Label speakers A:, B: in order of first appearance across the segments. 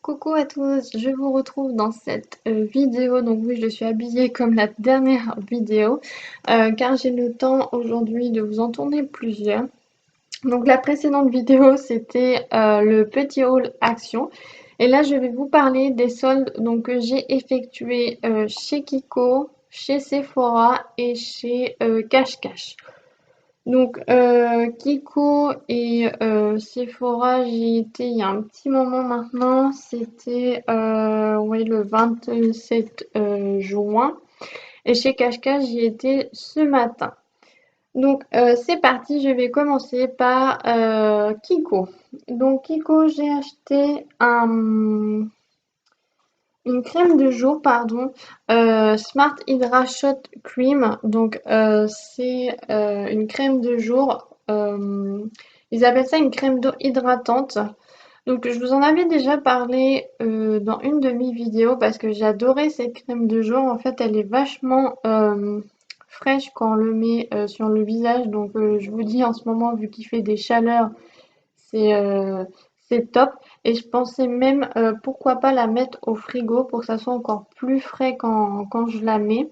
A: Coucou à tous, je vous retrouve dans cette vidéo. Donc oui, je suis habillée comme la dernière vidéo car j'ai le temps aujourd'hui de vous en tourner plusieurs. Donc la précédente vidéo c'était le petit haul action et là je vais vous parler des soldes donc, que j'ai effectués chez Kiko, chez Sephora et chez Cash Cash. Donc Kiko et Sephora, j'y étais il y a un petit moment maintenant, c'était ouais, le 27 juin. Et chez Cash Cash, j'y étais ce matin. Donc c'est parti, je vais commencer par Kiko. Donc Kiko, j'ai acheté une crème de jour, pardon, Smart Hydra Shot Cream. Donc, c'est une crème de jour. Ils appellent ça une crème d'eau hydratante. Donc, je vous en avais déjà parlé dans une de mes vidéos parce que j'adorais cette crème de jour. En fait, elle est vachement fraîche quand on le met sur le visage. Donc, je vous dis en ce moment, vu qu'il fait des chaleurs, c'est c'est top. Et je pensais même pourquoi pas la mettre au frigo pour que ça soit encore plus frais quand je la mets.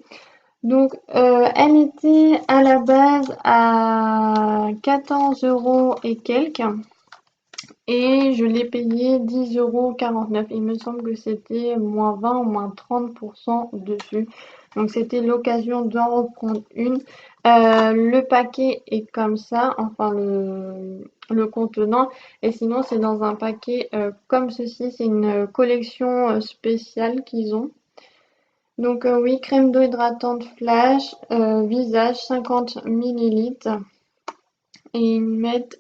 A: Donc elle était à la base à 14 euros et quelques. Et je l'ai payé 10,49 €. Il me semble que c'était moins 20 ou moins 30% dessus. Donc c'était l'occasion d'en reprendre une. Le paquet est comme ça, enfin le contenant. Et sinon c'est dans un paquet comme ceci. C'est une collection spéciale qu'ils ont. Donc oui, crème d'eau hydratante flash, visage 50 millilitres. Et ils mettent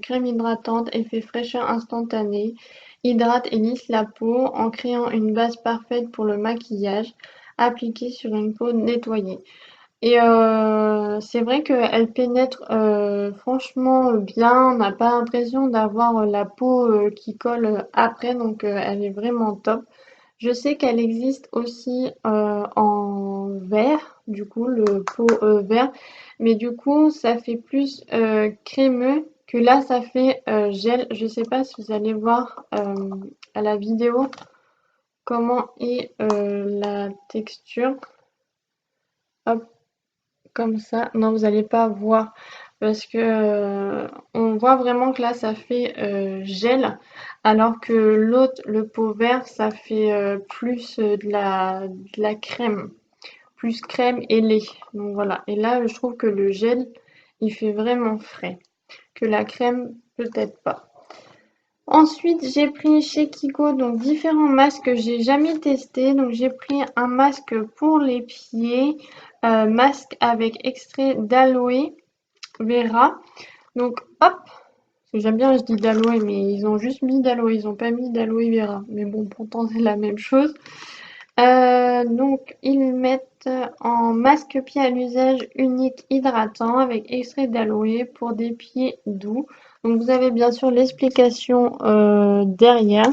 A: crème hydratante, effet fraîcheur instantané, hydrate et lisse la peau en créant une base parfaite pour le maquillage, appliquée sur une peau nettoyée. Et c'est vrai qu'elle pénètre franchement bien, on n'a pas l'impression d'avoir la peau qui colle après, donc elle est vraiment top. Je sais qu'elle existe aussi en vert, du coup, le pot vert, mais du coup, ça fait plus crémeux que là, ça fait gel. Je sais pas si vous allez voir à la vidéo comment est la texture. Hop, comme ça. Non, vous n'allez pas voir parce que on voit vraiment que là, ça fait gel, alors que l'autre, le pot vert, ça fait plus de la crème, plus crème et lait. Donc voilà. Et là, je trouve que le gel, il fait vraiment frais, que la crème, peut-être pas. Ensuite, j'ai pris chez Kiko donc différents masques que j'ai jamais testés. Donc j'ai pris un masque pour les pieds, masque avec extrait d'aloe vera. Donc hop, parce que j'aime bien, je dis d'aloe, mais ils ont juste mis d'aloe, ils n'ont pas mis d'aloe vera. Mais bon, pourtant c'est la même chose. Donc ils mettent en masque pied à l'usage unique hydratant avec extrait d'aloe pour des pieds doux. Donc vous avez bien sûr l'explication derrière.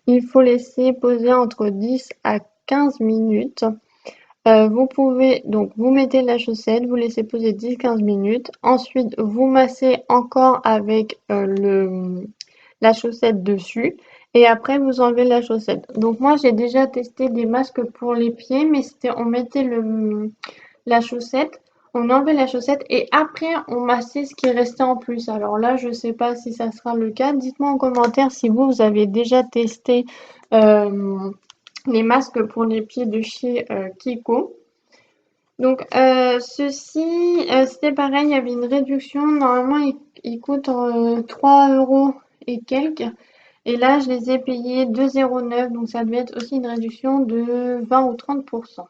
A: Il faut laisser poser entre 10 à 15 minutes. Vous pouvez donc vous mettez la chaussette, vous laissez poser 10-15 minutes. Ensuite, vous massez encore avec la chaussette dessus. Et après, vous enlevez la chaussette. Donc moi, j'ai déjà testé des masques pour les pieds, mais c'était on mettait la chaussette, on enlevait la chaussette et après, on massait ce qui restait en plus. Alors là, je sais pas si ça sera le cas. Dites-moi en commentaire si vous avez déjà testé les masques pour les pieds de chez Kiko. Donc ceci, c'était pareil, il y avait une réduction. Normalement, il coûte 3 euros et quelques. Et là, je les ai payés 2,09 €. Donc ça devait être aussi une réduction de 20 ou 30%.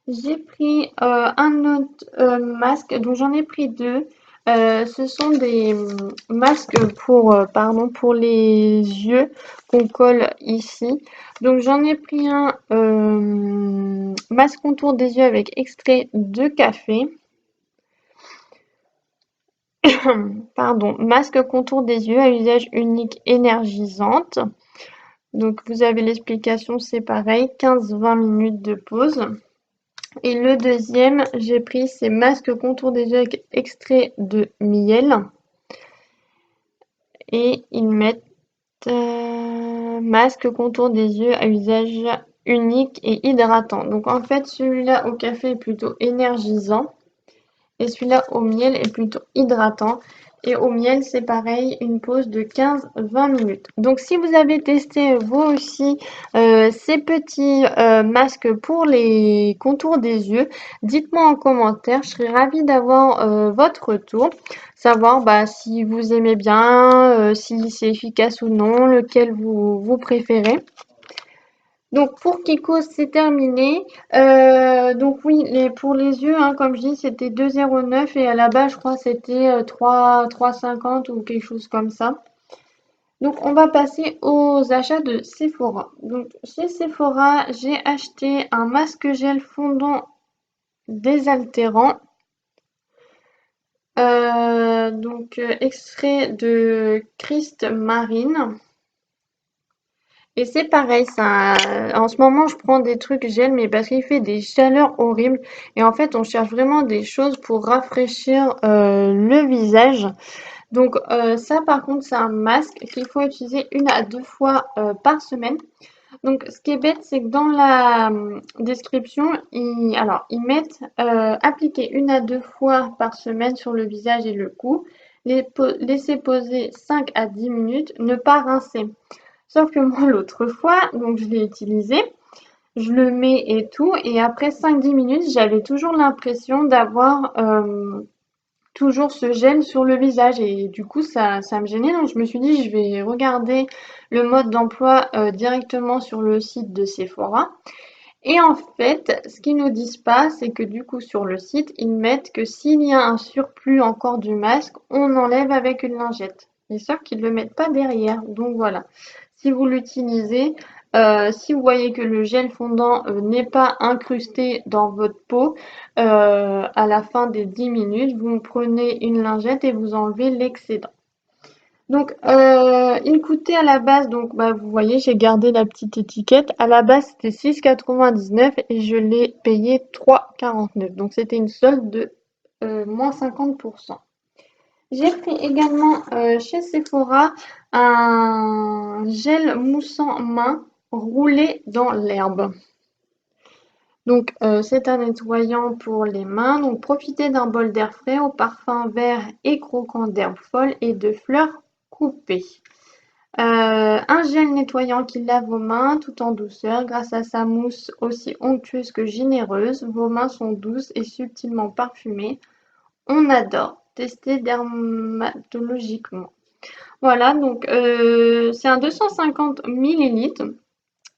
A: J'ai pris un autre masque, donc j'en ai pris deux. Ce sont des masques pour les yeux qu'on colle ici. Donc j'en ai pris un masque contour des yeux avec extrait de café. Pardon, masque contour des yeux à usage unique énergisante. Donc vous avez l'explication, c'est pareil, 15-20 minutes de pause. Et le deuxième, j'ai pris ces masques contour des yeux avec extrait de miel. Et ils mettent masque contour des yeux à usage unique et hydratant. Donc en fait, celui-là au café est plutôt énergisant et celui-là au miel est plutôt hydratant. Et au miel, c'est pareil, une pause de 15-20 minutes. Donc si vous avez testé vous aussi ces petits masques pour les contours des yeux, dites-moi en commentaire, je serais ravie d'avoir votre retour, savoir si vous aimez bien, si c'est efficace ou non, lequel vous préférez. Donc pour Kiko, c'est terminé. Donc oui, pour les yeux, hein, comme je dis, c'était 2,09 et à la base, je crois, c'était 3,50 ou quelque chose comme ça. Donc on va passer aux achats de Sephora. Donc chez Sephora, j'ai acheté un masque gel fondant désaltérant. Extrait de Christ Marine. Et c'est pareil, ça, en ce moment, je prends des trucs gel, mais parce qu'il fait des chaleurs horribles. Et en fait, on cherche vraiment des choses pour rafraîchir le visage. Donc ça, par contre, c'est un masque qu'il faut utiliser 1 à 2 fois par semaine. Donc, ce qui est bête, c'est que dans la description, ils mettent appliquer 1 à 2 fois par semaine sur le visage et le cou, laisser poser 5 à 10 minutes, ne pas rincer. Sauf que moi, l'autre fois, donc je l'ai utilisé, je le mets et tout, et après 5-10 minutes, j'avais toujours l'impression d'avoir toujours ce gel sur le visage, et du coup, ça me gênait, donc je me suis dit, je vais regarder le mode d'emploi directement sur le site de Sephora. Et en fait, ce qu'ils nous disent pas, c'est que du coup, sur le site, ils mettent que s'il y a un surplus encore du masque, on enlève avec une lingette. Et sauf qu'ils ne le mettent pas derrière, donc voilà. Si vous l'utilisez, si vous voyez que le gel fondant n'est pas incrusté dans votre peau, à la fin des 10 minutes, vous prenez une lingette et vous enlevez l'excédent. Donc, il coûtait à la base, donc vous voyez, j'ai gardé la petite étiquette. À la base, c'était 6,99 et je l'ai payé 3,49. Donc, c'était une solde de moins 50%. J'ai pris également chez Sephora un gel moussant main roulé dans l'herbe. Donc, c'est un nettoyant pour les mains. Donc, profitez d'un bol d'air frais au parfum vert et croquant d'herbes folles et de fleurs coupées. Un gel nettoyant qui lave vos mains tout en douceur grâce à sa mousse aussi onctueuse que généreuse. Vos mains sont douces et subtilement parfumées. On adore. Tester dermatologiquement. Voilà, donc c'est un 250 millilitres.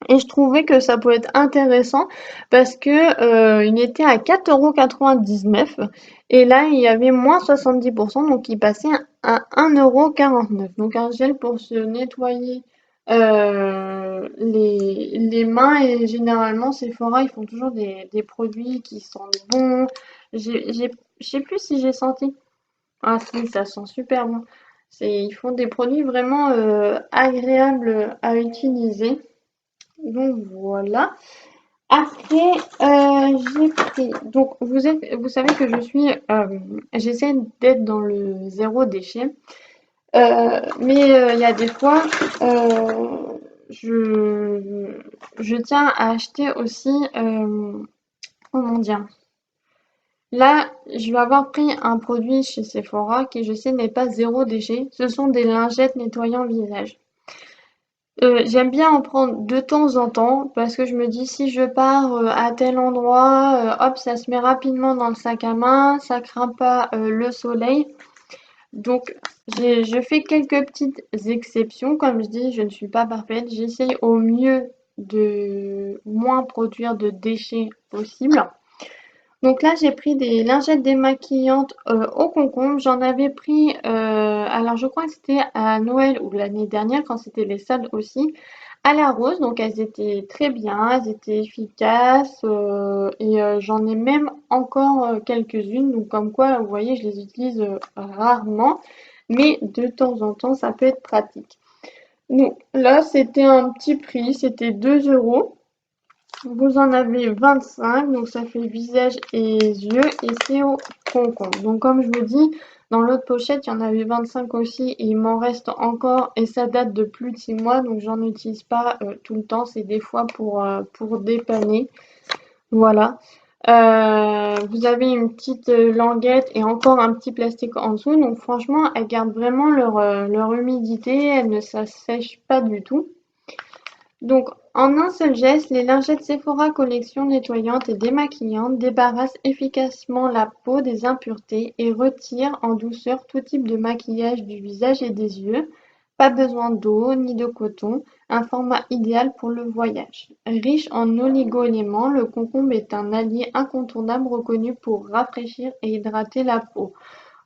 A: Et je trouvais que ça pouvait être intéressant parce que il était à 4,99 € et là il y avait moins 70%, donc il passait à 1,49 €. Donc un gel pour se nettoyer les mains, et généralement Sephora ils font toujours des produits qui sentent bon. Je sais plus si j'ai senti. Ah si, ça sent super bon. Ils font des produits vraiment agréables à utiliser. Donc voilà. Après, j'ai pris. Donc vous savez que j'essaie d'être dans le zéro déchet. Mais il y a des fois, je, je tiens à acheter aussi, comment dire? Là, je vais avoir pris un produit chez Sephora qui, je sais, n'est pas zéro déchet. Ce sont des lingettes nettoyant visage. J'aime bien en prendre de temps en temps parce que je me dis si je pars à tel endroit, hop, ça se met rapidement dans le sac à main, ça craint pas le soleil. Donc je fais quelques petites exceptions, comme je dis, je ne suis pas parfaite. J'essaye au mieux de moins produire de déchets possible. Donc là, j'ai pris des lingettes démaquillantes au concombre. J'en avais pris, alors je crois que c'était à Noël ou l'année dernière quand c'était les soldes aussi, à la rose. Donc elles étaient très bien, elles étaient efficaces et j'en ai même encore quelques-unes. Donc comme quoi, vous voyez, je les utilise rarement, mais de temps en temps, ça peut être pratique. Donc là, c'était un petit prix, c'était 2 €. Vous en avez 25, donc ça fait visage et yeux, et c'est au concombre. Donc comme je vous dis, Dans l'autre pochette, il y en avait 25 aussi et il m'en reste encore et ça date de plus de 6 mois donc j'en utilise pas tout le temps, c'est des fois pour dépanner. Voilà. Vous avez une petite languette et encore un petit plastique en dessous. Donc franchement, elles gardent vraiment leur humidité. Elles ne s'assèchent pas du tout. Donc en un seul geste, les lingettes Sephora collection nettoyante et démaquillante débarrassent efficacement la peau des impuretés et retirent en douceur tout type de maquillage du visage et des yeux. Pas besoin d'eau ni de coton, un format idéal pour le voyage. Riche en oligo-éléments, le concombre est un allié incontournable reconnu pour rafraîchir et hydrater la peau.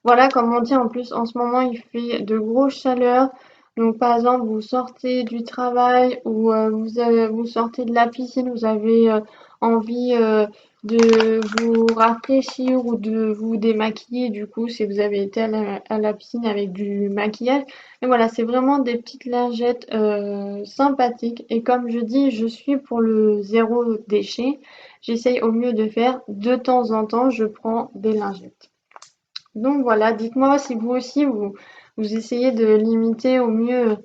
A: Voilà, comme on dit, en plus, en ce moment, il fait de grosses chaleurs. Donc, par exemple, vous sortez du travail ou vous sortez de la piscine, vous avez envie de vous rafraîchir ou de vous démaquiller, du coup, si vous avez été à la piscine avec du maquillage. Et voilà, c'est vraiment des petites lingettes sympathiques. Et comme je dis, je suis pour le zéro déchet. J'essaye au mieux de faire de temps en temps, je prends des lingettes. Donc voilà, dites-moi si vous aussi vous essayez de limiter au mieux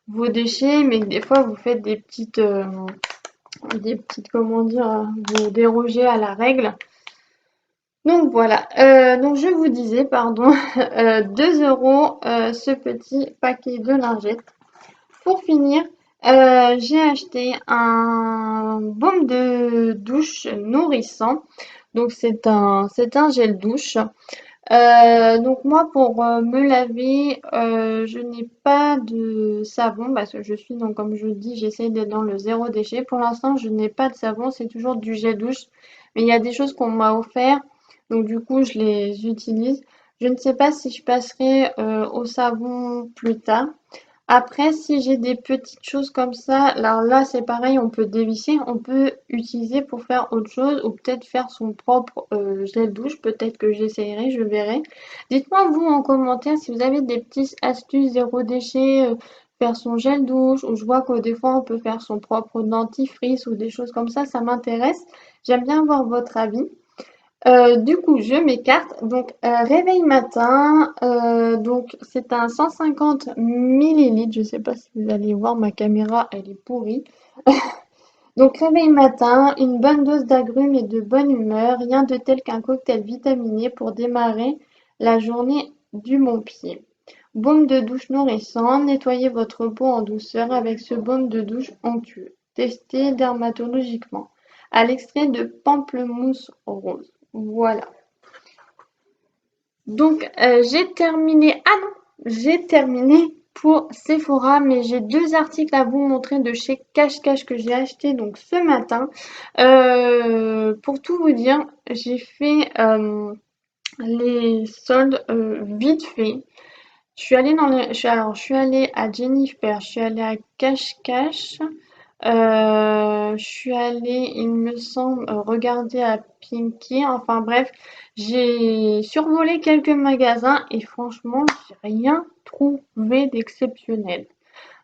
A: vos déchets, mais que des fois vous faites des petites comment dire, vous dérogez à la règle. Donc voilà, donc je vous disais, pardon, 2 euros ce petit paquet de lingettes. Pour finir, j'ai acheté un baume de douche nourrissant. Donc c'est un gel douche. Donc moi pour me laver, je n'ai pas de savon parce que je suis donc comme je dis, j'essaye d'être dans le zéro déchet. Pour l'instant, je n'ai pas de savon, c'est toujours du gel douche. Mais il y a des choses qu'on m'a offert, donc du coup je les utilise. Je ne sais pas si je passerai au savon plus tard. Après, si j'ai des petites choses comme ça, alors là c'est pareil, on peut dévisser, on peut utiliser pour faire autre chose ou peut-être faire son propre gel douche. Peut-être que j'essayerai, je verrai. Dites-moi vous en commentaire si vous avez des petites astuces zéro déchet, faire son gel douche, ou je vois que des fois on peut faire son propre dentifrice ou des choses comme ça m'intéresse. J'aime bien voir votre avis. Du coup, je m'écarte. Donc, réveil matin. Donc, c'est un 150 millilitres. Je ne sais pas si vous allez voir, ma caméra, elle est pourrie. Donc, réveil matin, une bonne dose d'agrumes et de bonne humeur. Rien de tel qu'un cocktail vitaminé pour démarrer la journée du bon pied. Baume de douche nourrissant. Nettoyez votre peau en douceur avec ce baume de douche onctueux. Testé dermatologiquement. À l'extrait de pamplemousse rose. Voilà. Donc, j'ai terminé. Ah non, j'ai terminé pour Sephora, mais j'ai deux articles à vous montrer de chez Cache Cache que j'ai acheté donc ce matin. Pour tout vous dire, j'ai fait les soldes vite fait. Je suis allée dans les, je suis allée à Jennifer, je suis allée à Cache Cache. Je suis allée, il me semble, regarder à Pinky. Enfin bref, j'ai survolé quelques magasins et franchement, j'ai rien trouvé d'exceptionnel.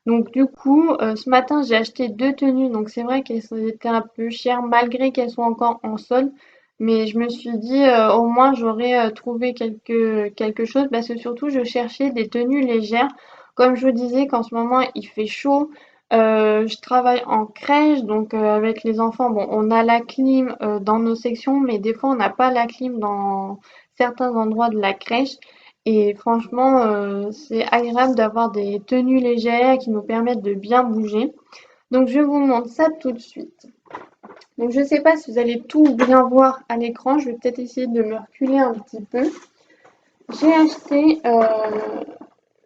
A: Donc du coup, ce matin, j'ai acheté deux tenues. Donc c'est vrai qu'elles étaient un peu chères malgré qu'elles sont encore en solde. Mais je me suis dit, au moins, j'aurais trouvé quelque chose parce que surtout, je cherchais des tenues légères. Comme je vous disais qu'en ce moment, il fait chaud. Je travaille en crèche, donc avec les enfants, bon, on a la clim dans nos sections, mais des fois, on n'a pas la clim dans certains endroits de la crèche. Et franchement, c'est agréable d'avoir des tenues légères qui nous permettent de bien bouger. Donc, je vous montre ça tout de suite. Donc, je ne sais pas si vous allez tout bien voir à l'écran. Je vais peut-être essayer de me reculer un petit peu. J'ai acheté,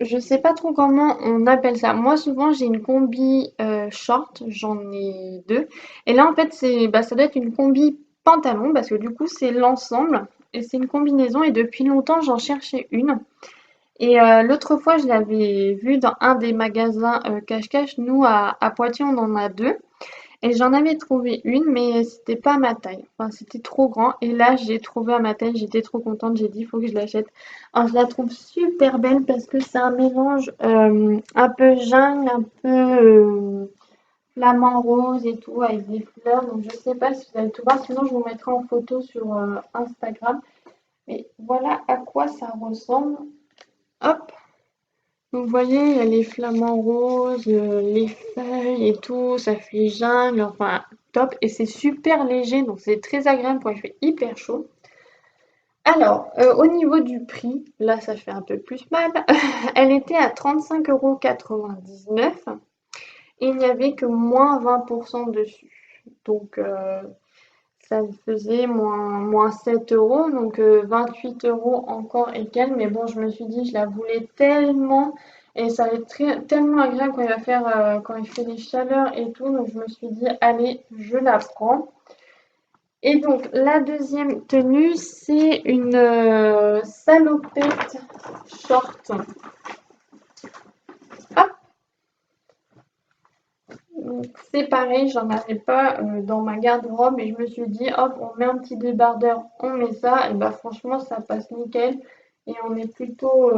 A: je ne sais pas trop comment on appelle ça. Moi, souvent, j'ai une combi short. J'en ai deux. Et là, en fait, ça doit être une combi pantalon parce que du coup, c'est l'ensemble. Et c'est une combinaison. Et depuis longtemps, j'en cherchais une. Et l'autre fois, je l'avais vu dans un des magasins cache-cache. Nous, à Poitiers, on en a deux. Et j'en avais trouvé une, mais c'était pas à ma taille. Enfin, c'était trop grand. Et là, j'ai trouvé à ma taille. J'étais trop contente. J'ai dit, il faut que je l'achète. Alors, je la trouve super belle parce que c'est un mélange un peu jungle, un peu flamant rose et tout, avec des fleurs. Donc, je sais pas si vous allez tout voir. Sinon, je vous mettrai en photo sur Instagram. Mais voilà à quoi ça ressemble. Hop, donc vous voyez, il y a les flamants roses, les feuilles et tout, ça fait jungle, enfin top. Et c'est super léger, donc c'est très agréable quand il fait hyper chaud. Alors, au niveau du prix, là ça fait un peu plus mal. Elle était à 35,99 € et il n'y avait que moins 20% dessus. Donc ça me faisait moins 7 euros, donc 28 euros encore égal. Mais bon, je me suis dit, je la voulais tellement et ça va être tellement agréable quand il va faire, quand il fait des chaleurs et tout. Donc je me suis dit, allez, je la prends. Et donc la deuxième tenue, c'est une salopette short. Hop, donc c'est pareil, j'en avais pas dans ma garde-robe et je me suis dit, hop, on met un petit débardeur, on met ça, et bah franchement ça passe nickel et on est plutôt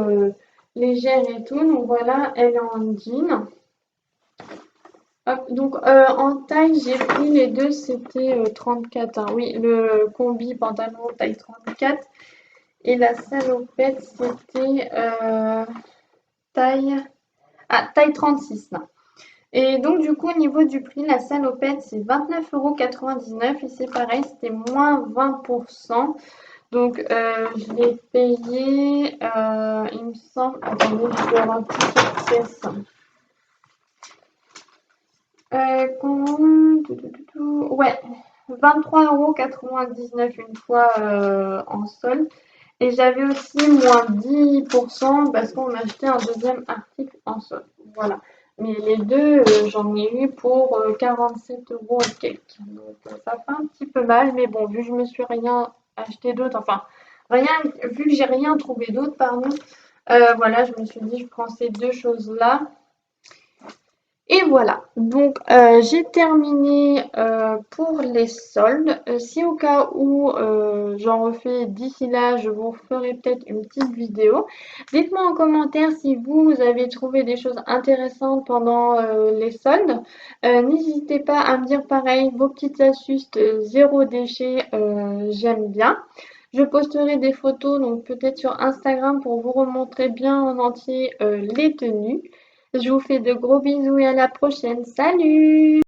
A: légère et tout. Donc voilà, elle est en jean. Hop, donc en taille, j'ai pris les deux, c'était 34, hein. Oui, le combi pantalon taille 34 et la salopette, c'était taille, taille 36 là. Et donc, du coup, au niveau du prix, la salopette, c'est 29,99 € et c'est pareil, c'était moins 20%. Donc, je l'ai payé, il me semble, attendez, je dois avoir un petit pièce. Ouais, 23,99 € une fois en solde. Et j'avais aussi moins 10% parce qu'on a acheté un deuxième article en solde. Voilà. Mais les deux, j'en ai eu pour 47 euros et quelques. Donc ça fait un petit peu mal. Mais bon, vu que je me suis rien acheté d'autre, enfin, rien, vu que j'ai rien trouvé d'autre, pardon, voilà, je me suis dit, je prends ces deux choses-là. Et voilà, donc j'ai terminé pour les soldes. Si au cas où j'en refais d'ici là, je vous ferai peut-être une petite vidéo. Dites-moi en commentaire si vous avez trouvé des choses intéressantes pendant les soldes. N'hésitez pas à me dire pareil, vos petites astuces zéro déchet, j'aime bien. Je posterai des photos, donc peut-être sur Instagram pour vous remontrer bien en entier les tenues. Je vous fais de gros bisous et à la prochaine. Salut!